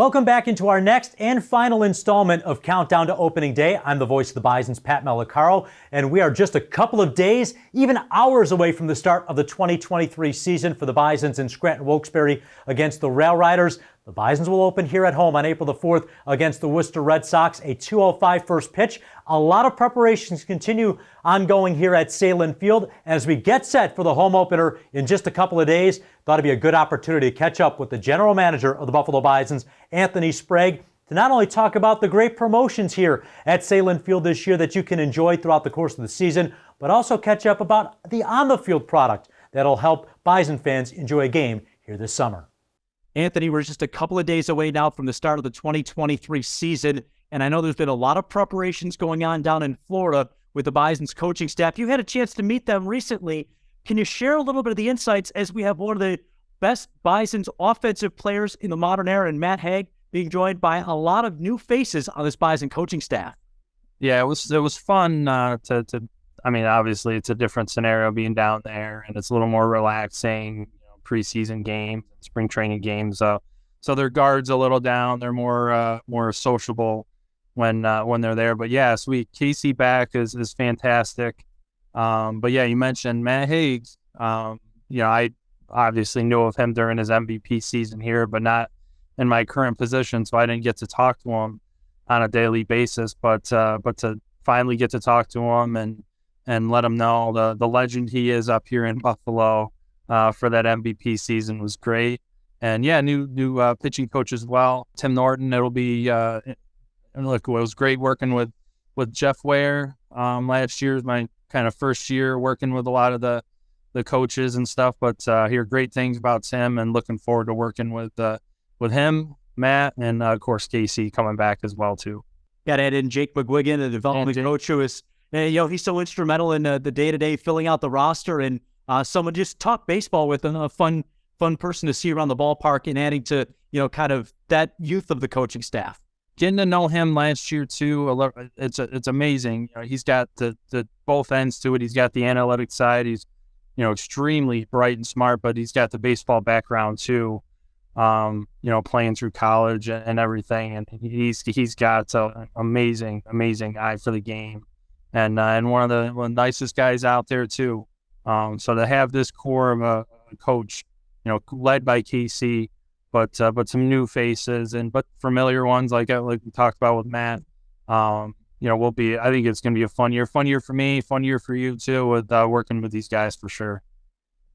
Welcome back into our next and final installment of Countdown to Opening Day. I'm the voice of the Bisons, Pat Malacaro, and we are just a couple of days, even hours away from the start of the 2023 season for the Bisons in Scranton-Wilkes-Barre against the Rail Riders. The Bisons will open here at home on April the 4th against the Worcester Red Sox, a 2:05 first pitch. A lot of preparations continue ongoing here at Sahlen Field. As we get set for the home opener in just a couple of days, thought it'd be a good opportunity to catch up with the general manager of the Buffalo Bisons, Anthony Sprague, to not only talk about the great promotions here at Sahlen Field this year that you can enjoy throughout the course of the season, but also catch up about the on-the-field product that'll help Bison fans enjoy a game here this summer. Anthony, we're just a couple of days away now from the start of the 2023 season, and I know there's been a lot of preparations going on down in Florida with the Bison's coaching staff. You had a chance to meet them recently. Can you share a little bit of the insights as we have one of the best Bison's offensive players in the modern era, and Matt Haig, being joined by a lot of new faces on this Bison coaching staff? Yeah, it was fun obviously it's a different scenario being down there, and it's a little more relaxing, preseason games, spring training games. So their guard's a little down. They're more sociable when they're there. But yeah, sweet. Casey back is fantastic. But yeah, you mentioned Matt Haig. I obviously knew of him during his MVP season here, but not in my current position, so I didn't get to talk to him on a daily basis. But to finally get to talk to him and let him know the legend he is up here in Buffalo for that MVP season was great. And yeah, new pitching coach as well, Tim Norton. It'll be it was great working with Jeff Ware. Last year was my kind of first year working with a lot of the coaches and stuff, but hear great things about Tim, and looking forward to working with him, Matt, and of course Casey coming back as well too. Got to add in Jake McGuigan, the development coach, who is he's so instrumental in the day-to-day filling out the roster, and someone just talk baseball with, and a fun person to see around the ballpark, and adding to kind of that youth of the coaching staff. Getting to know him last year too, it's amazing. He's got the both ends to it. He's got the analytic side. He's extremely bright and smart, but he's got the baseball background too. Playing through college and everything, and he's got an amazing eye for the game, and one of the nicest guys out there too. So to have this core of a coach, led by Casey, but some new faces but familiar ones like we talked about with Matt. I think it's going to be a fun year for me, fun year for you too, with working with these guys for sure.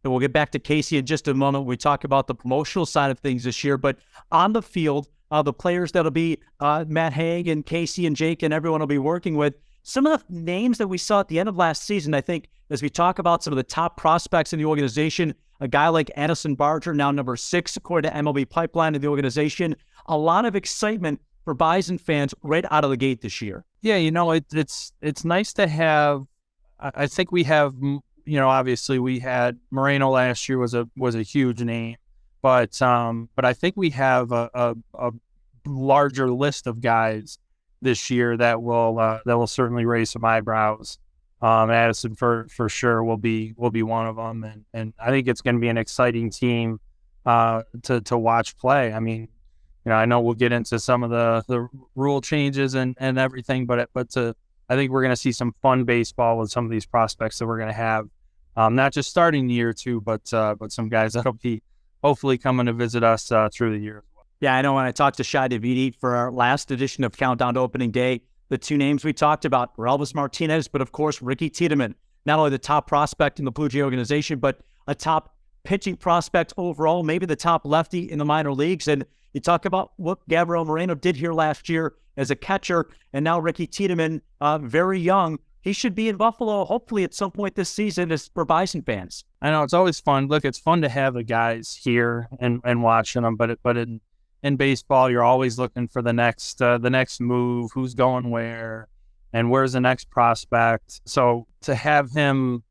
And we'll get back to Casey in just a moment. We talk about the promotional side of things this year, but on the field, the players that'll be Matt Haig and Casey and Jake and everyone will be working with. Some of the names that we saw at the end of last season, I think, as we talk about some of the top prospects in the organization, a guy like Addison Barger, now number 6, according to MLB Pipeline in the organization, a lot of excitement for Bison fans right out of the gate this year. Yeah, it's nice to have. I think we have. Obviously we had Moreno last year was a huge name, but I think we have a larger list of guys this year that will certainly raise some eyebrows. Addison for sure will be one of them, and I think it's going to be an exciting team to watch play. I mean, I know we'll get into some of the rule changes and everything, but I think we're going to see some fun baseball with some of these prospects that we're going to have, not just starting the year too, but some guys that'll be hopefully coming to visit us through the year. Yeah, I know when I talked to Shai Davidi for our last edition of Countdown to Opening Day, the two names we talked about were Elvis Martinez, but of course Ricky Tiedemann, not only the top prospect in the Blue Jay organization, but a top pitching prospect overall, maybe the top lefty in the minor leagues. And you talk about what Gabriel Moreno did here last year as a catcher, and now Ricky Tiedemann, very young. He should be in Buffalo, hopefully at some point this season, as for Bison fans. I know, it's always fun. Look, it's fun to have the guys here and watching them, but in baseball, you're always looking for the next move, who's going where, and where's the next prospect. So to have him,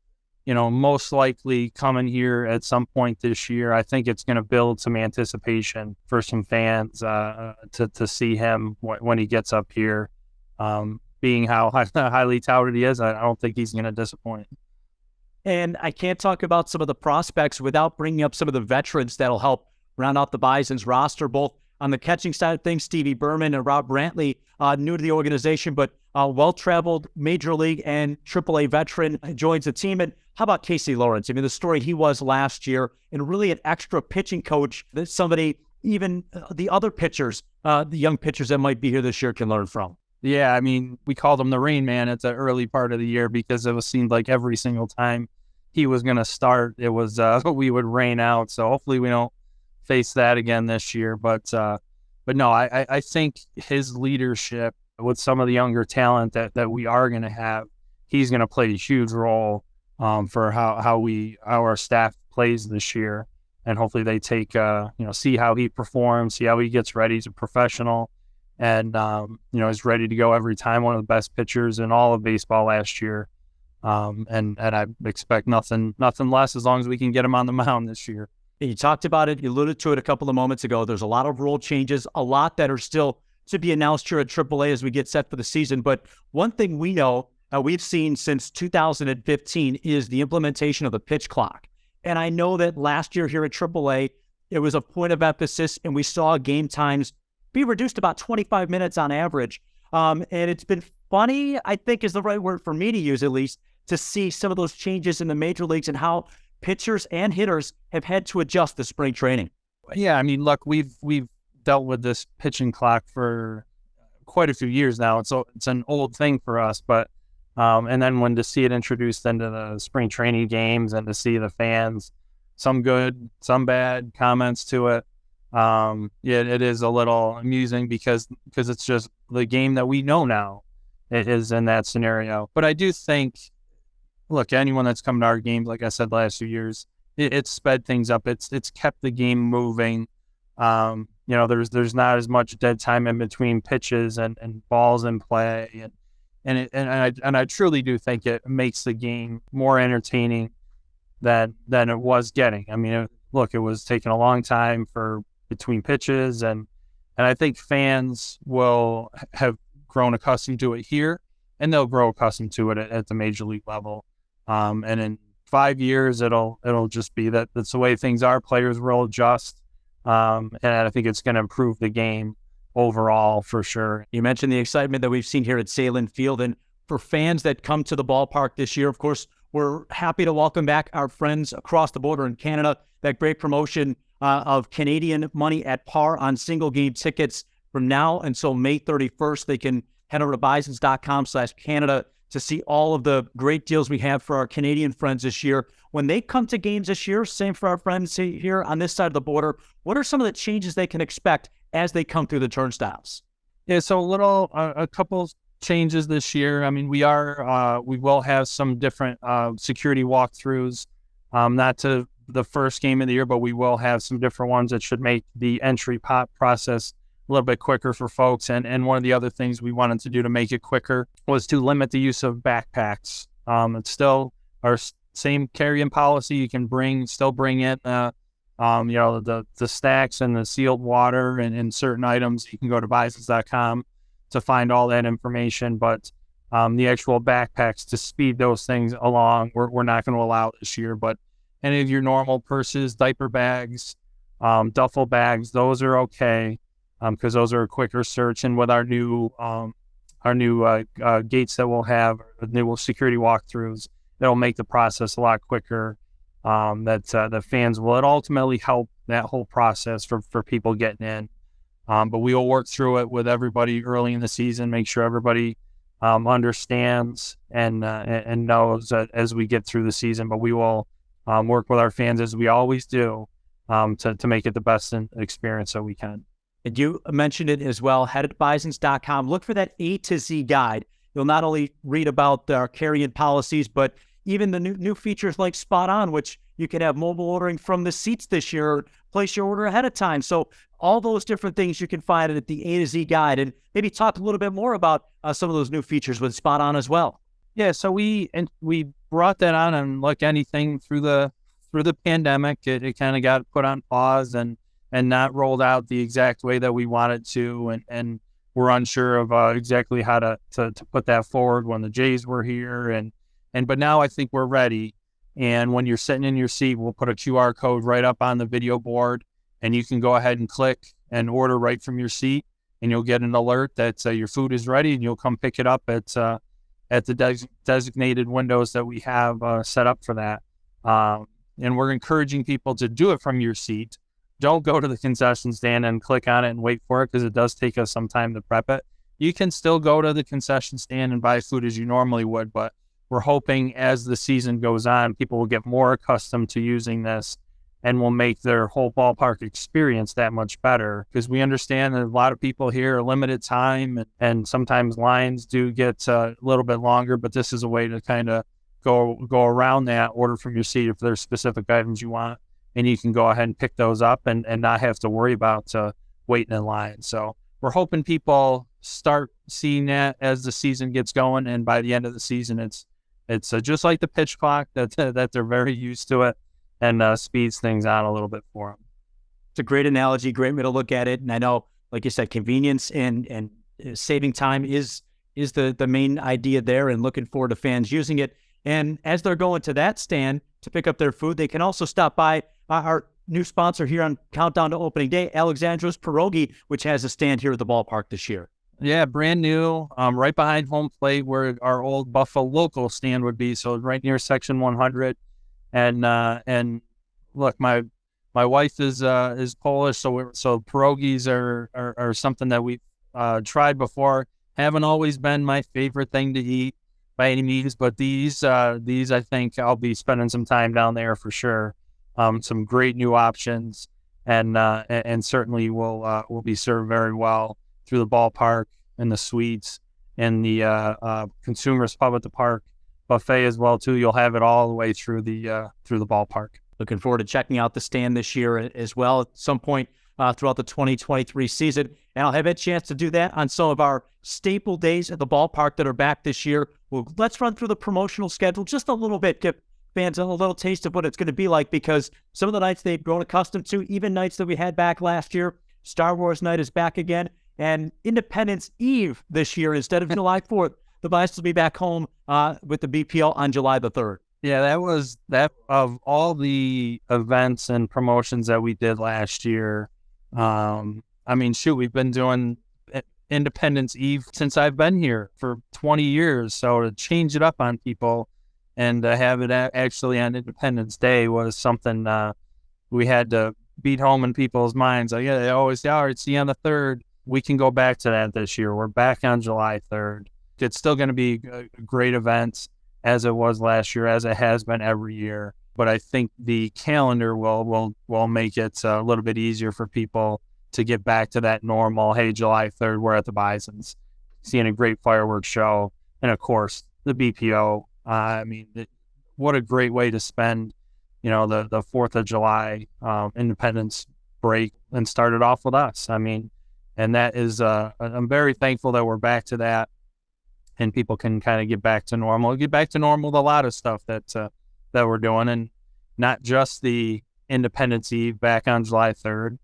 most likely coming here at some point this year, I think it's going to build some anticipation for some fans to see him when he gets up here. Being how highly touted he is, I don't think he's going to disappoint. And I can't talk about some of the prospects without bringing up some of the veterans that'll help round out the Bison's roster, both On the catching side of things, Stevie Berman and Rob Brantley, new to the organization, but well-traveled Major League and AAA veteran, joins the team. And how about Casey Lawrence? I mean, the story he was last year, and really an extra pitching coach that somebody, even the other pitchers, the young pitchers that might be here this year, can learn from. Yeah, I mean, we called him the Rain Man at the early part of the year because it seemed like every single time he was going to start, it was we would rain out. So hopefully we don't face that again this year. But no, I think his leadership with some of the younger talent that we are going to have, he's going to play a huge role for how our staff plays this year. And hopefully they take, see how he performs, see how he gets ready. He's a professional and, is ready to go every time. One of the best pitchers in all of baseball last year. And I expect nothing less as long as we can get him on the mound this year. You talked about it. You alluded to it a couple of moments ago. There's a lot of rule changes, a lot that are still to be announced here at AAA as we get set for the season. But one thing we know we've seen since 2015 is the implementation of the pitch clock. And I know that last year here at AAA, it was a point of emphasis, and we saw game times be reduced about 25 minutes on average. And it's been funny, I think is the right word for me to use at least, to see some of those changes in the major leagues and how pitchers and hitters have had to adjust to spring training. Yeah, I mean, look, we've dealt with this pitching clock for quite a few years now. It's an old thing for us, but and then when to see it introduced into the spring training games and to see the fans, some good, some bad comments to it, it is a little amusing because it's just the game that we know now. It is in that scenario. But I do think, look, anyone that's come to our games, like I said, last few years, it's sped things up. It's kept the game moving. There's not as much dead time in between pitches and balls in play, and I truly do think it makes the game more entertaining than it was getting. I mean, it was taking a long time for between pitches, and I think fans will have grown accustomed to it here, and they'll grow accustomed to it at the major league level. And in 5 years, it'll just be that's the way things are. Players will adjust, and I think it's going to improve the game overall for sure. You mentioned the excitement that we've seen here at Sahlen Field, and for fans that come to the ballpark this year, of course, we're happy to welcome back our friends across the border in Canada. That great promotion of Canadian money at par on single game tickets from now until May 31st. They can head over to bisons.com/Canada to see all of the great deals we have for our Canadian friends this year. When they come to games this year, same for our friends here on this side of the border, what are some of the changes they can expect as they come through the turnstiles? Yeah, so a couple changes this year. I mean, we will have some different security walkthroughs, not to the first game of the year, but we will have some different ones that should make the entry process a little bit quicker for folks. And one of the other things we wanted to do to make it quicker was to limit the use of backpacks. It's still our same carry-in policy. You can still bring in, the snacks and the sealed water and certain items. You can go to bisons.com to find all that information. But the actual backpacks to speed those things along, we're not going to allow this year. But any of your normal purses, diaper bags, duffel bags, those are okay. Because those are a quicker search, and with our new gates that we'll have, new security walkthroughs, that'll make the process a lot quicker. The fans will ultimately help that whole process for people getting in. But we will work through it with everybody early in the season, make sure everybody understands and knows that as we get through the season. But we will work with our fans as we always do to make it the best experience that we can. And you mentioned it as well. Head at bisons.com. Look for that A to Z guide. You'll not only read about our carry-in policies, but even the new features like Spot On, which you can have mobile ordering from the seats this year, place your order ahead of time. So all those different things you can find at the A to Z guide, and maybe talk a little bit more about some of those new features with Spot On as well. Yeah, so we brought that on, and like anything through the pandemic, it kind of got put on pause and not rolled out the exact way that we wanted to, and we're unsure of exactly how to put that forward when the Jays were here, but now I think we're ready. And when you're sitting in your seat, we'll put a QR code right up on the video board, and you can go ahead and click and order right from your seat, and you'll get an alert that your food is ready, and you'll come pick it up at the designated windows that we have set up for that. And we're encouraging people to do it from your seat. Don't go to the concession stand and click on it and wait for it, because it does take us some time to prep it. You can still go to the concession stand and buy food as you normally would, but we're hoping as the season goes on, people will get more accustomed to using this and will make their whole ballpark experience that much better, because we understand that a lot of people here are limited time, and sometimes lines do get a little bit longer, but this is a way to kind of go around that, order from your seat if there's specific items you want, and you can go ahead and pick those up and not have to worry about waiting in line. So we're hoping people start seeing that as the season gets going, and by the end of the season, it's just like the pitch clock, that they're very used to it, and speeds things on a little bit for them. It's a great analogy, great way to look at it. And I know, like you said, convenience and saving time is the main idea there, and looking forward to fans using it. And as they're going to that stand to pick up their food, they can also stop by our new sponsor here on Countdown to Opening Day, Alexandra's Pierogi, which has a stand here at the ballpark this year. Yeah, brand new, right behind home plate where our old Buffalo local stand would be. So right near section 100. And look, my wife is Polish, so pierogies are something that we've tried before. Haven't always been my favorite thing to eat by any means, but these I think I'll be spending some time down there for sure. Some great new options, and certainly will be served very well through the ballpark and the suites and the consumers pub at the park buffet as well too. You'll have it all the way through the ballpark. Looking forward to checking out the stand this year as well at some point throughout the 2023 season. And I'll have a chance to do that on some of our staple days at the ballpark that are back this year. Well, let's run through the promotional schedule just a little bit, give fans a little taste of what it's going to be like, because some of the nights they've grown accustomed to, even nights that we had back last year, Star Wars night is back again, and Independence Eve this year instead of July 4th. The Bisons will be back home with the BPL on July the 3rd. Yeah, that of all the events and promotions that we did last year. We've been doing Independence Eve since I've been here for 20 years. So to change it up on people and to have it actually on Independence Day was something we had to beat home in people's minds. Like, yeah, they always say, all right, see you on the 3rd. We can go back to that this year. We're back on July 3rd. It's still going to be a great event as it was last year, as it has been every year. But I think the calendar will make it a little bit easier for people to get back to that normal, hey, July 3rd, we're at the Bisons, seeing a great fireworks show. And, of course, the BPO. What a great way to spend, the 4th of July Independence break and start it off with us. And that is, I'm very thankful that we're back to that, and people can kind of get back to normal with a lot of stuff that we're doing, and not just the Independence Eve back on July 3rd.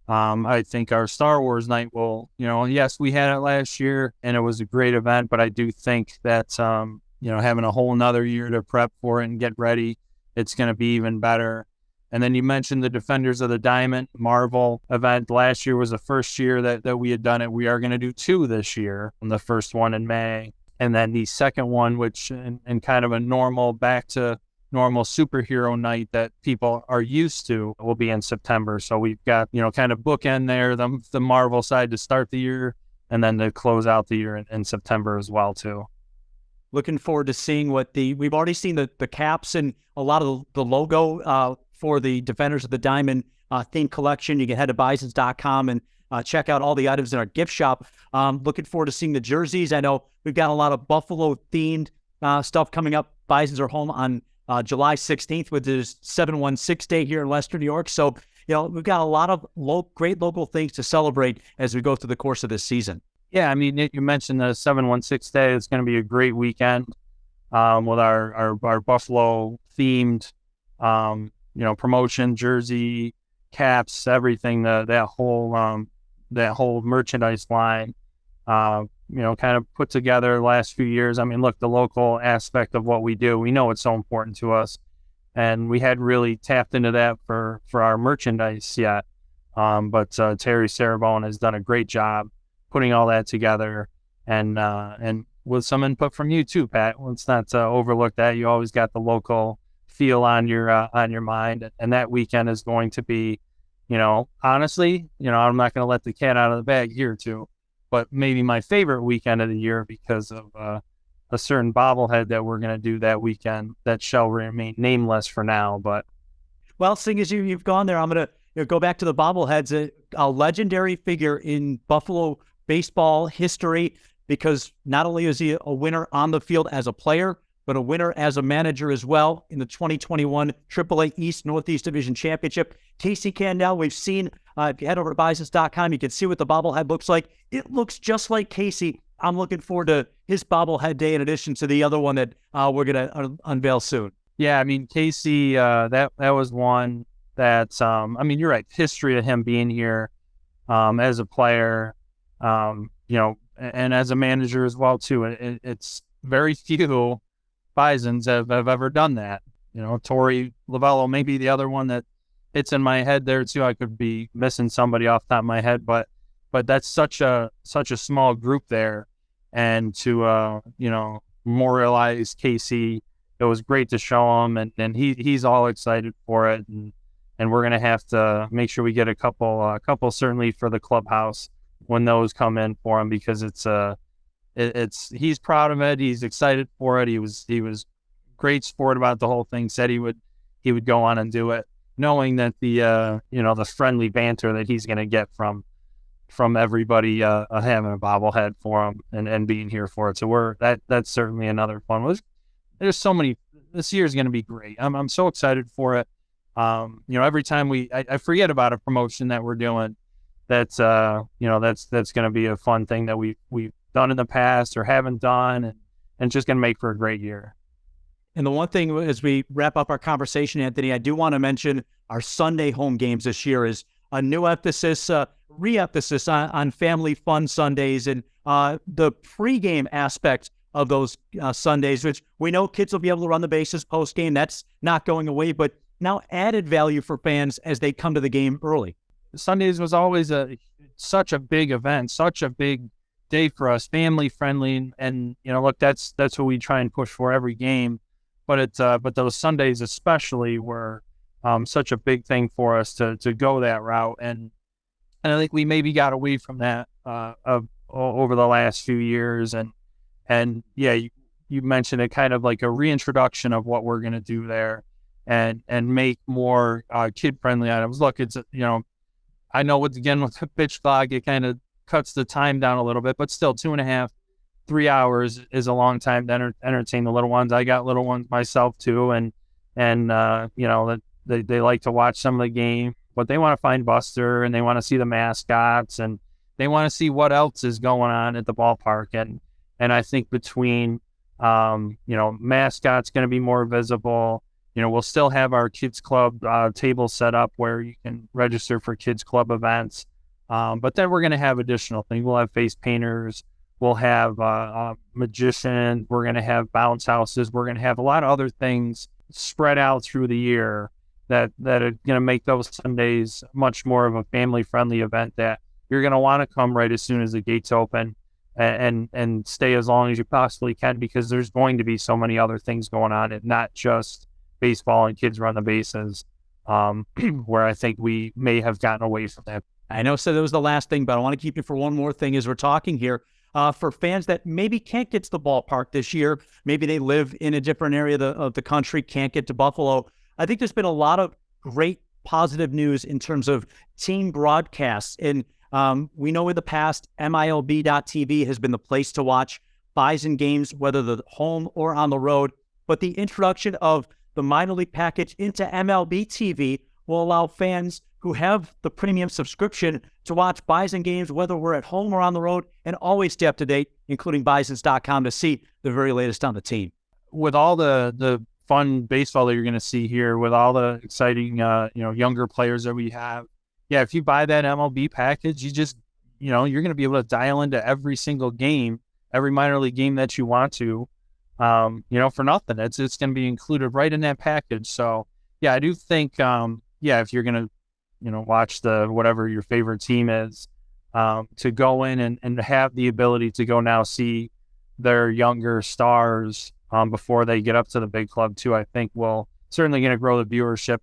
I think our Star Wars night will, yes, we had it last year and it was a great event, but I do think that, having a whole nother year to prep for it and get ready, it's going to be even better. And then you mentioned the Defenders of the Diamond Marvel event. Last year was the first year that we had done it. We are going to do 2 this year, the first one in May. And then the second one, which in kind of a normal, back to normal superhero night that people are used to, will be in September. So we've got, kind of bookend there, the Marvel side to start the year, and then to close out the year in September as well, too. Looking forward to seeing we've already seen the caps and a lot of the logo for the Defenders of the Diamond themed collection. You can head to bisons.com and check out all the items in our gift shop. Looking forward to seeing the jerseys. I know we've got a lot of Buffalo themed stuff coming up. Bisons are home on July 16th with this 716 Day here in Leicester, New York. So, we've got a lot of great local things to celebrate as we go through the course of this season. Yeah, you mentioned the 716 Day. It's going to be a great weekend with our Buffalo themed, promotion, jersey, caps, everything. That whole merchandise line, kind of put together the last few years. Look, the local aspect of what we do, we know it's so important to us, and we hadn't really tapped into that for our merchandise yet. But Terry Sarabone has done a great job putting all that together, and with some input from you too, Pat. Let's not overlook that. You always got the local feel on your mind, and that weekend is going to be, honestly, I'm not going to let the cat out of the bag here too, but maybe my favorite weekend of the year because of a certain bobblehead that we're going to do that weekend that shall remain nameless for now. But Well, seeing as you've gone there, I'm going to go back to the bobbleheads, a legendary figure in Buffalo baseball history, because not only is he a winner on the field as a player, but a winner as a manager as well in the 2021 AAA East Northeast Division Championship. Casey Candell, we've seen, if you head over to Bisons.com, you can see what the bobblehead looks like. It looks just like Casey. I'm looking forward to his bobblehead day in addition to the other one that we're going to unveil soon. yeah, I mean, Casey, that was one that, you're right. History of him being here as a player, and as a manager as well, too. It's very few Bisons have ever done that. Torey Lavello may be the other one that it's in my head there, too. I could be missing somebody off the top of my head, but that's such a small group there. And to, memorialize Casey, it was great to show him, and he's all excited for it. And we're going to have to make sure we get a couple certainly for the clubhouse when those come in for him, because he's proud of it. He's excited for it. He was great sport about the whole thing, said he would go on and do it, knowing that the friendly banter that he's going to get from everybody having a bobblehead for him and being here for it. So that's certainly another fun one. There's so many. This year is going to be great. I'm so excited for it. Every time I forget about a promotion that we're doing, that's going to be a fun thing that we've done in the past or haven't done, and just going to make for a great year. And the one thing as we wrap up our conversation, Anthony, I do want to mention our Sunday home games this year is a new emphasis, re-emphasis on family fun Sundays, and the pregame aspect of those Sundays, which we know kids will be able to run the bases post-game. That's not going away, but now added value for fans as they come to the game early. Sundays was always such a big event, such a big day for us, family friendly, and look, that's what we try and push for every game. But those Sundays especially were such a big thing for us to go that route, and I think we maybe got away from that over the last few years, and yeah, you mentioned it, kind of like a reintroduction of what we're going to do there, and make more kid friendly items. Look, it's I know with the pitch clock, it kind of cuts the time down a little bit, but still 2.5, 3 hours is a long time to entertain the little ones. I got little ones myself too, and they like to watch some of the game, but they want to find Buster, and they want to see the mascots, and they want to see what else is going on at the ballpark. And I think between mascots going to be more visible. We'll still have our kids club table set up where you can register for kids club events. But then we're going to have additional things. We'll have face painters. We'll have magicians. We're going to have bounce houses. We're going to have a lot of other things spread out through the year that are going to make those Sundays much more of a family-friendly event that you're going to want to come right as soon as the gates open and stay as long as you possibly can, because there's going to be so many other things going on, and not just baseball and kids run the bases, where I think we may have gotten away from that. I know, so that was the last thing, but I want to keep you for one more thing as we're talking here. For fans that maybe can't get to the ballpark this year, maybe they live in a different area of the country, can't get to Buffalo. I think there's been a lot of great positive news in terms of team broadcasts. And we know in the past, MILB.TV has been the place to watch Bison games, whether they're home or on the road. But the introduction of the minor league package into MLB TV will allow fans who have the premium subscription to watch Bison games, whether we're at home or on the road, and always stay up to date, including Bisons.com, to see the very latest on the team. With all the fun baseball that you're going to see here, with all the exciting, younger players that we have, yeah, if you buy that MLB package, you just, you're going to be able to dial into every single game, every minor league game that you want to, for nothing. It's going to be included right in that package. So, yeah, I do think, if you're going to watch whatever your favorite team is, to go in and have the ability to go now see their younger stars before they get up to the big club too, I think will certainly going to grow the viewership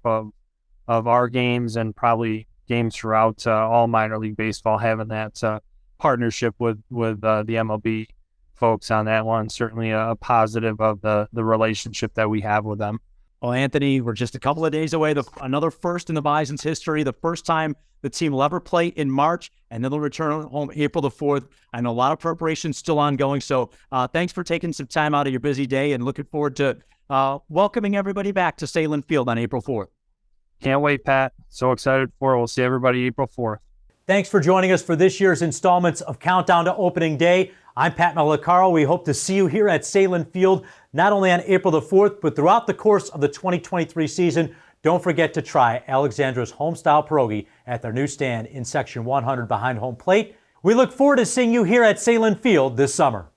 of our games and probably games throughout all minor league baseball, having that partnership with the MLB folks on that one. Certainly a positive of the relationship that we have with them. Well, Anthony, we're just a couple of days away. Another first in the Bisons history, the first time the team will ever play in March, and then they'll return home April the 4th. I know a lot of preparation still ongoing, so thanks for taking some time out of your busy day, and looking forward to welcoming everybody back to Sahlen Field on April 4th. Can't wait, Pat. So excited for it. We'll see everybody April 4th. Thanks for joining us for this year's installments of Countdown to Opening Day. I'm Pat Malacaro. We hope to see you here at Sahlen Field, not only on April the 4th, but throughout the course of the 2023 season. Don't forget to try Alexandra's home-style pierogi at their new stand in Section 100 behind home plate. We look forward to seeing you here at Sahlen Field this summer.